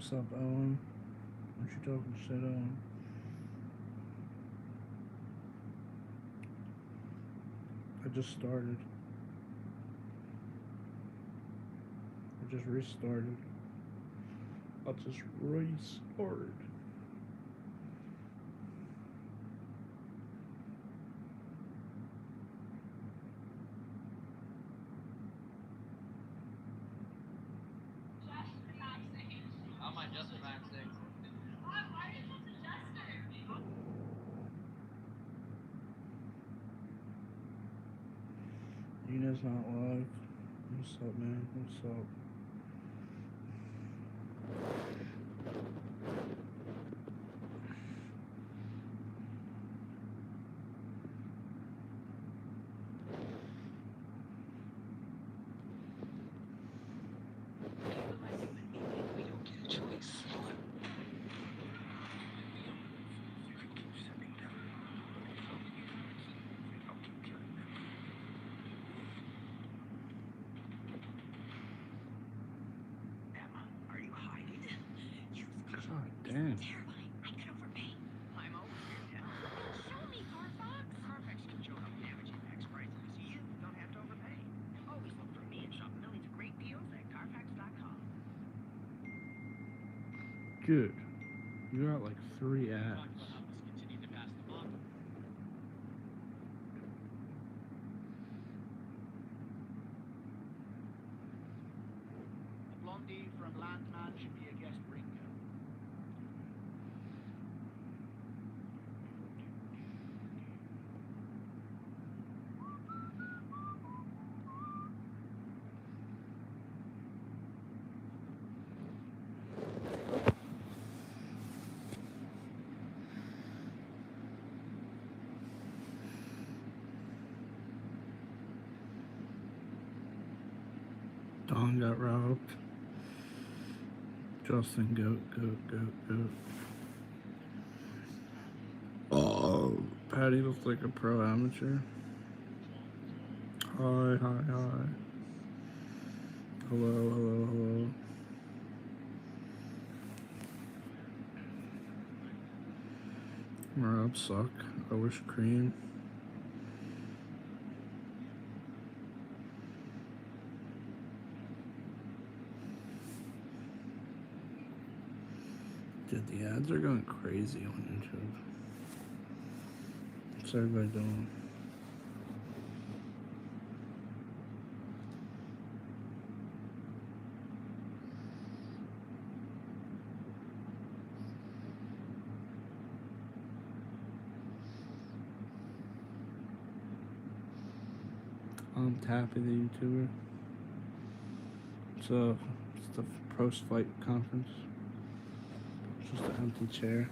What's up, Owen? What you talking shit on? I just started. I just restarted. I just restarted. Nina's not live. What's up, man? What's up? God damn. Dude, you got like 3 ads. Blondie from Landman should be a guest ringo. Don got robbed. Justin, goat. Oh, Patty looks like a pro amateur. Hi. Hello. Rob suck. I wish cream. Dude, the ads are going crazy on YouTube. What's everybody doing? I'm Tappy, the YouTuber. It's the post fight conference. Just an empty chair.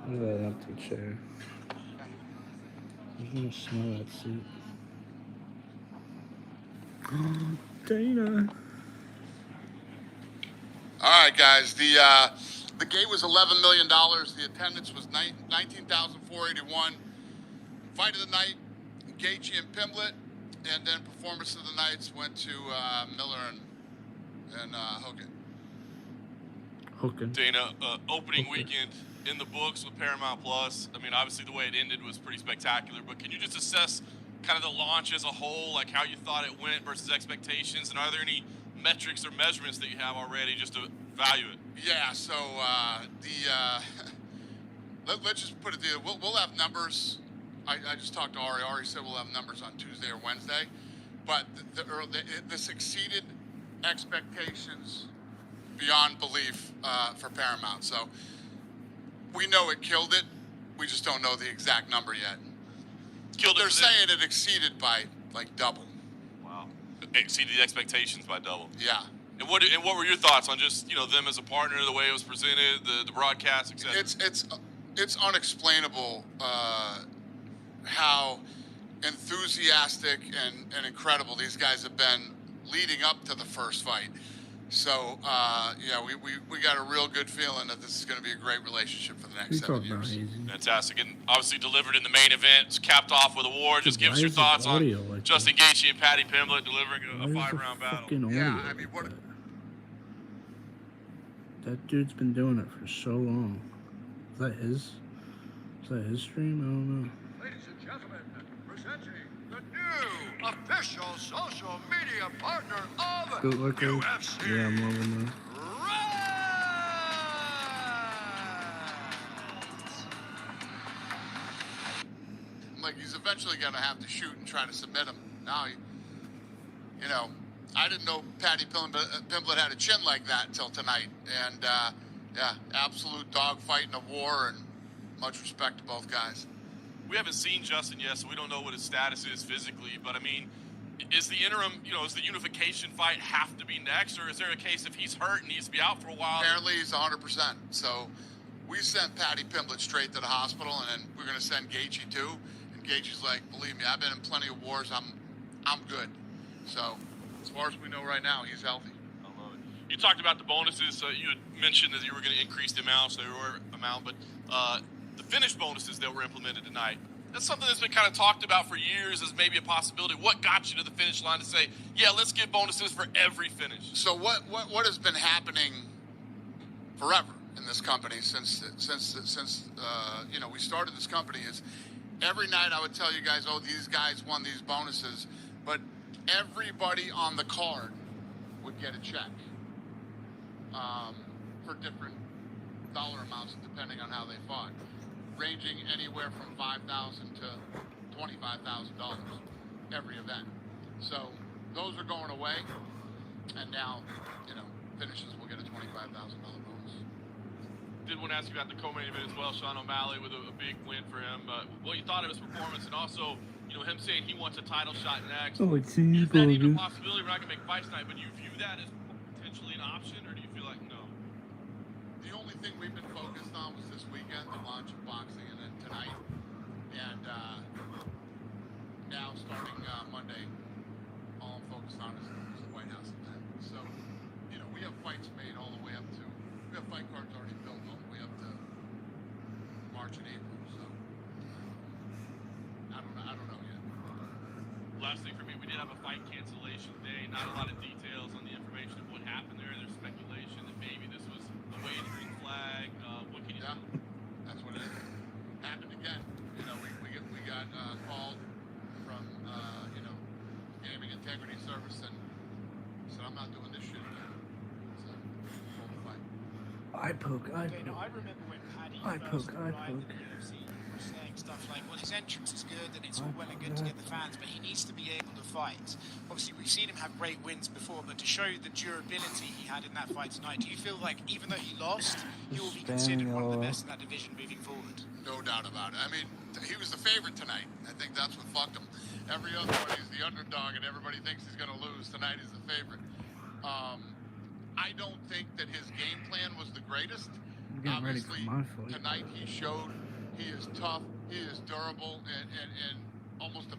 Look at that empty chair. Who's gonna smell that seat? Oh, Dana. All right, guys. The gate was $11 million. The attendance was 19,481. Fight of the night, Gaethje and Pimblett, and then performance of the nights went to Miller and Hogan. Dana, opening weekend in the books with Paramount Plus. I mean, obviously the way it ended was pretty spectacular, but can you just assess kind of the launch as a whole, like how you thought it went versus expectations, and are there any metrics or measurements that you have already just to value it? Yeah, so let's just put it there. We'll have numbers. I just talked to Ari. Ari said we'll have numbers on Tuesday or Wednesday, but this exceeded expectations beyond belief for Paramount. So we know it killed it. We just don't know the exact number yet. They're saying it exceeded by like double. Wow. It exceeded the expectations by double. Yeah. And what were your thoughts on just them as a partner, the way it was presented, the broadcast, etc.? It's unexplainable how enthusiastic and incredible these guys have been leading up to the first fight. So yeah, we got a real good feeling that this is going to be a great relationship for the next 7 years. Fantastic, and obviously delivered in the main event. It's capped off with a war. Just give us your thoughts on Justin Gaethje and Patty Pimblett delivering a 5-round battle. Yeah, I mean, what That dude's been doing it for so long. Is that his? Is that his stream? I don't know. Ladies and gentlemen, presenting the new official social media partner of Good looking. UFC. Yeah, I'm loving that. Like, he's eventually going to have to shoot and try to submit him. Now, you know, I didn't know Paddy Pimblett had a chin like that until tonight. And, yeah, absolute dogfight in a war, and much respect to both guys. We haven't seen Justin yet, so we don't know what his status is physically. But, I mean, is the interim, does the unification fight have to be next? Or is there a case if he's hurt and needs to be out for a while? Apparently he's 100%. So we sent Paddy Pimblett straight to the hospital, and then we're going to send Gaethje too. And Gaethje's like, believe me, I've been in plenty of wars. I'm good. So as far as we know right now, he's healthy. I love it. You talked about the bonuses. You had mentioned that you were going to increase the amount, so they were amount, but the finish bonuses that were implemented tonight, that's something that's been kind of talked about for years as maybe a possibility. What got you to the finish line to say, yeah, let's give bonuses for every finish? So what has been happening forever in this company since we started this company is every night I would tell you guys, oh, these guys won these bonuses, but everybody on the card would get a check for different dollar amounts depending on how they fought, ranging anywhere from $5,000 to $25,000 every event. So those are going away, and now, finishes will get a $25,000 bonus. Did want to ask you about the co-main event as well. Sean O'Malley with a big win for him. What you thought of his performance, and also, him saying he wants a title shot next. Oh, it's Is that even a possibility? We're not going to make fights tonight, but do you view that as potentially an option, or do you feel like no? The only thing we've been focused on was this weekend, the launch of boxing, and then tonight. And now, starting Monday, all I'm focused on is the White House event. So, we have fights made all the way up to, we have fight cards already built all the way up to March and April. So, I don't know yet. Last thing for me, we did have a fight cancellation day. Not a lot of details on the information of what happened there. There's speculation that maybe this was a wagering flag. What can you do? That's what it is. Happened again. We got called from Gaming Integrity Service and said, I'm not doing this shit again. So, hold the fight. I poke. I remember when Paddy first arrived in the UFC, he was saying stuff like, well, his entrance is good and it's all well and good to get the fans, but he needs to be able to fight. Obviously, we've seen him have great wins before, but to show the durability he had in that fight tonight, do you feel like even though he lost, he will be considered one of the best in that division moving forward? No doubt about it. I mean, he was the favorite tonight. I think that's what fucked him. Every other one, he's the underdog, and everybody thinks he's going to lose. Tonight, he's the favorite. I don't think that his game plan was the greatest. Obviously, tonight he showed he is tough, he is durable, and almost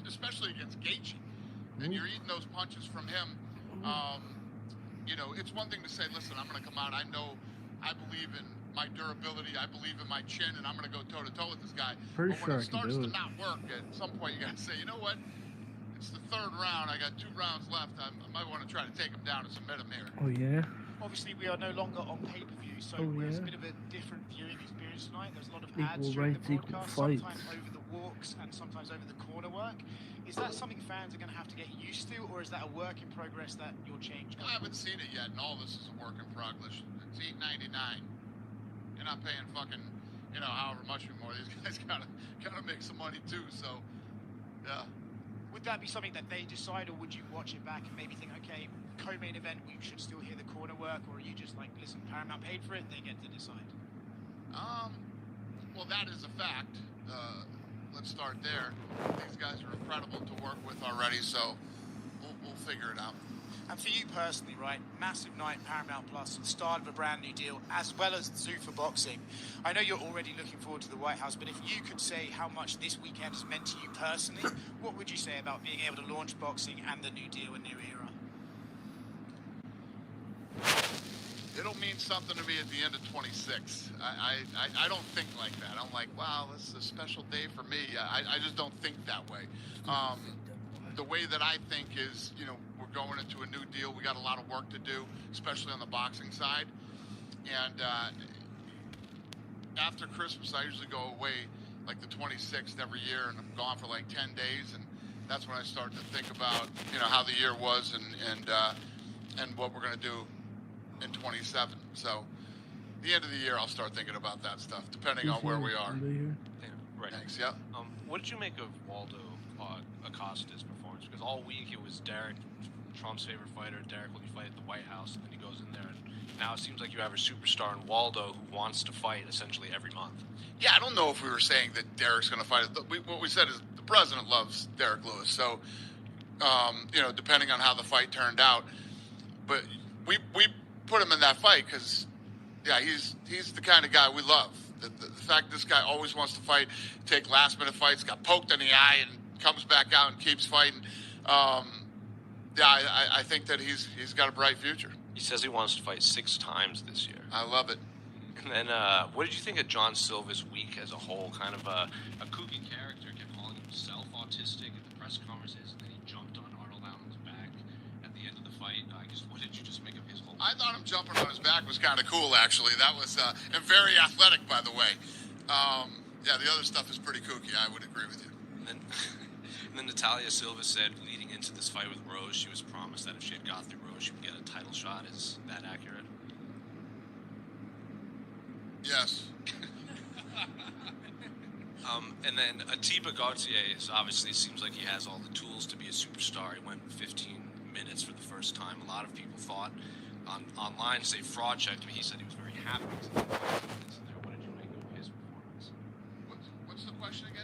especially against Gaethje. And you're eating those punches from him. It's one thing to say, listen, I'm going to come out. I believe in my durability. I believe in my chin, and I'm going to go toe-to-toe with this guy. Pretty but sure when it starts to not work, at some point you got to say, you know what? It's the third round. I got 2 rounds left. I might want to try to take him down and submit him here. Oh, yeah? Obviously, we are no longer on pay-per-view, so it's a bit of a different viewing experience tonight. There's a lot of ads during the broadcast, sometimes over the walks and sometimes over the corner work. Is that something fans are going to have to get used to, or is that a work in progress that you'll change? I haven't seen it yet, and all this is a work in progress. It's $8.99. You're not paying fucking, however much more. These guys gotta make some money too. So, yeah. Would that be something that they decide, or would you watch it back and maybe think, okay, co-main event, we should still hear the corner work, or are you just like, listen, Paramount paid for it, they get to decide? Well, that is a fact. Let's start there. These guys are incredible to work with already, so we'll figure it out. And for you personally, right, massive night, Paramount Plus, start of a brand new deal, as well as Zoo for Boxing. I know you're already looking forward to the White House, but if you could say how much this weekend has meant to you personally, what would you say about being able to launch boxing and the new deal, a new era? It'll mean something to me at the end of 26. I don't think like that. I'm like, wow, this is a special day for me. I just don't think that way. The way that I think is, we're going into a new deal. We got a lot of work to do, especially on the boxing side. And after Christmas, I usually go away like the 26th every year, and I'm gone for like 10 days, and that's when I start to think about, you know, how the year was and what we're going to do in 27. So the end of the year, I'll start thinking about that stuff, depending on where we are. Yeah, right. Thanks, yeah. What did you make of Waldo Acosta's performance? Because all week it was Derek, Trump's favorite fighter. Derek, will you fight at the White House? And then he goes in there, and now it seems like you have a superstar in Waldo who wants to fight essentially every month. Yeah, I don't know if we were saying that Derek's going to fight. What we said is the president loves Derek Lewis. So, you know, depending on how the fight turned out, but we put him in that fight because, yeah, he's the kind of guy we love. The fact this guy always wants to fight, take last minute fights, got poked in the eye and comes back out and keeps fighting. Yeah, I think that he's got a bright future. He says he wants to fight 6 times this year. I love it. And then, what did you think of John Silva's week as a whole? Kind of a kooky character, kept calling himself autistic at the press conferences, and then he jumped on Arnold Allen's back at the end of the fight. What did you just make of his whole? I thought him jumping on his back was kind of cool, actually. That was and very athletic, by the way. Yeah, the other stuff is pretty kooky. I would agree with you. And then Natalia Silva said, leading into this fight with Rose, she was promised that if she had got through Rose, she would get a title shot. Is that accurate? Yes. And then Atiba Gauthier is obviously seems like he has all the tools to be a superstar. He went 15 minutes for the first time. A lot of people thought online, say fraud checked him. He said he was very happy. What did you make of his performance? What's the question again?